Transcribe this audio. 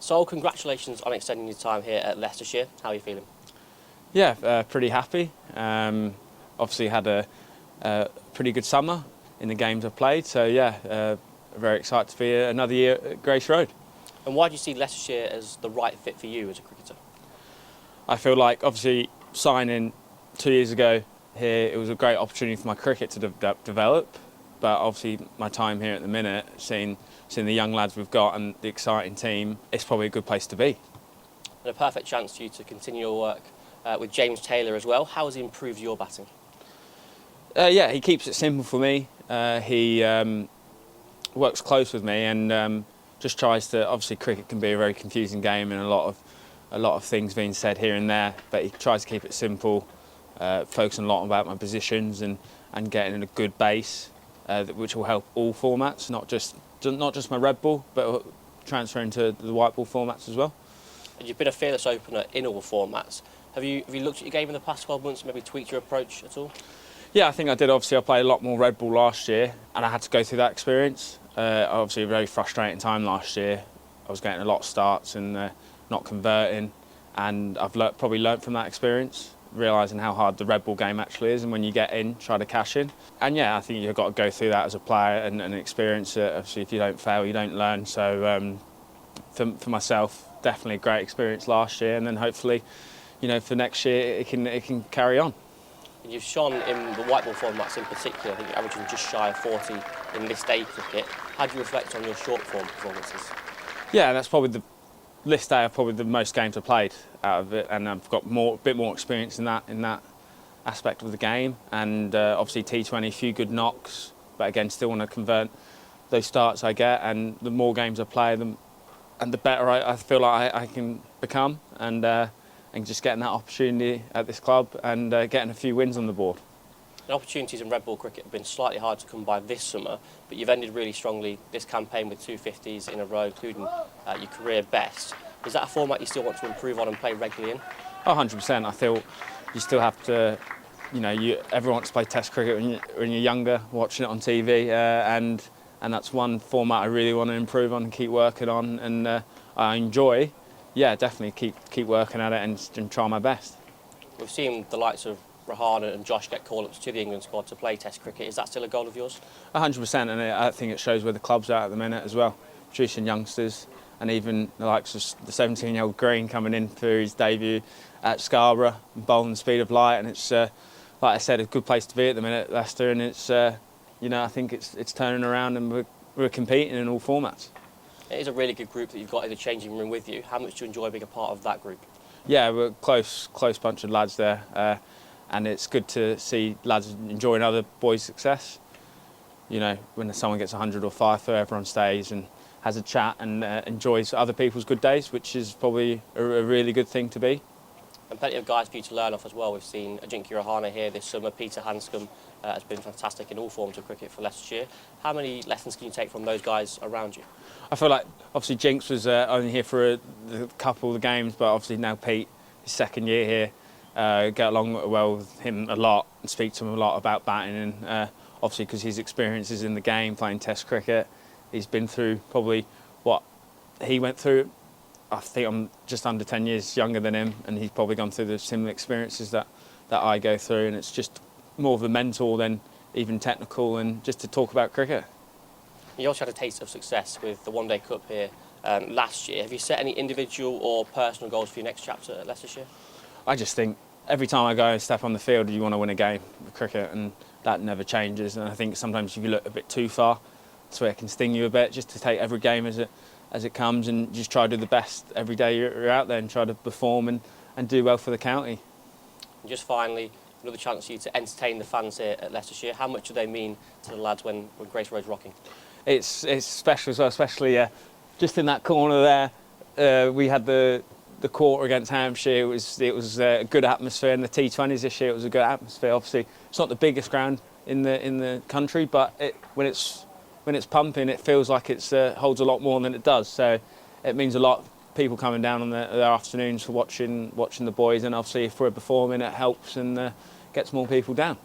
Sol, congratulations on extending your time here at Leicestershire. How are you feeling? Yeah, pretty happy. Obviously had a pretty good summer in the games I've played, so yeah, very excited to be here another year at Grace Road. And why do you see Leicestershire as the right fit for you as a cricketer? I feel like obviously signing 2 years ago here, it was a great opportunity for my cricket to develop, but obviously my time here at the minute, seeing the young lads we've got and the exciting team, it's probably a good place to be. And a perfect chance for you to continue your work with James Taylor as well. How has he improved your batting? Yeah, he keeps it simple for me. He works close with me and just tries to. Obviously, cricket can be a very confusing game and a lot of things being said here and there. But he tries to keep it simple, focusing a lot about my positions and getting in a good base, which will help all formats, not just my red ball, but transferring to the white ball formats as well. And you've been a fearless opener in all formats. Have you looked at your game in the past 12 months, maybe tweaked your approach at all? Yeah, I think I did. Obviously, I played a lot more red ball last year, and I had to go through that experience. Obviously, a very frustrating time last year. I was getting a lot of starts and not converting, and I've probably learnt from that experience, realising how hard the red ball game actually is, and when you get in, try to cash in. And yeah, I think you've got to go through that as a player and experience it. Obviously, if you don't fail, you don't learn. So for myself, definitely a great experience last year, and then hopefully, for next year it can carry on. You've shone in the white ball formats in particular. I think you're averaging just shy of 40 in list A cricket. How do you reflect on your short form performances? Yeah, that's probably the list A. Probably the most games I've played out of it, and I've got a bit more experience in that aspect of the game. And obviously T20, a few good knocks, but again, still want to convert those starts I get. And the more games I play, the better I feel like I can become. And just getting that opportunity at this club and getting a few wins on the board. And opportunities in red ball cricket have been slightly hard to come by this summer, but you've ended really strongly this campaign with 250s in a row, including your career best. Is that a format you still want to improve on and play regularly in? 100%. I feel you still have to, everyone wants to play Test cricket when you're younger, watching it on TV, and that's one format I really want to improve on and keep working on, and I enjoy. Yeah, definitely keep working at it and try my best. We've seen the likes of Rahane and Josh get call-ups to the England squad to play Test cricket. Is that still a goal of yours? 100%, and I think it shows where the club's at the minute as well, producing youngsters, and even the likes of the 17-year-old Green coming in for his debut at Scarborough, bowling the speed of light, and it's like I said, a good place to be at the minute, Leicester, and it's I think it's turning around and we're competing in all formats. It is a really good group that you've got in the changing room with you. How much do you enjoy being a part of that group? Yeah, we're a close bunch of lads there, and it's good to see lads enjoying other boys' success. When someone gets 100 or 5, everyone stays and has a chat and enjoys other people's good days, which is probably a really good thing to be. And plenty of guys for you to learn off as well. We've seen Ajinkya Rahane here this summer. Peter Hanscom has been fantastic in all forms of cricket for Leicestershire. How many lessons can you take from those guys around you? I feel like obviously Jinx was only here for a couple of the games, but obviously now Pete, his second year here, get along well with him a lot and speak to him a lot about batting, and obviously because his experiences in the game playing Test cricket, he's been through probably what he went through. I think I'm just under 10 years younger than him, and he's probably gone through the similar experiences that I go through, and it's just more of a mentor than even technical, and just to talk about cricket. You also had a taste of success with the One Day Cup here last year. Have you set any individual or personal goals for your next chapter at Leicestershire? I just think every time I go and step on the field, you want to win a game of cricket, and that never changes. And I think sometimes if you look a bit too far, that's where it can sting you a bit, just to take every game as it comes and just try to do the best every day you're out there and try to perform and do well for the county. And just finally, another chance for you to entertain the fans here at Leicestershire. How much do they mean to the lads when Grace Road's rocking? It's special as well, especially just in that corner there. We had the quarter against Hampshire. It was a good atmosphere, and the T20s this year, it was a good atmosphere. Obviously, it's not the biggest ground in the country, but when it's pumping, it feels like it holds a lot more than it does. So it means a lot. People coming down on their afternoons for watching the boys, and obviously if we're performing, it helps and gets more people down.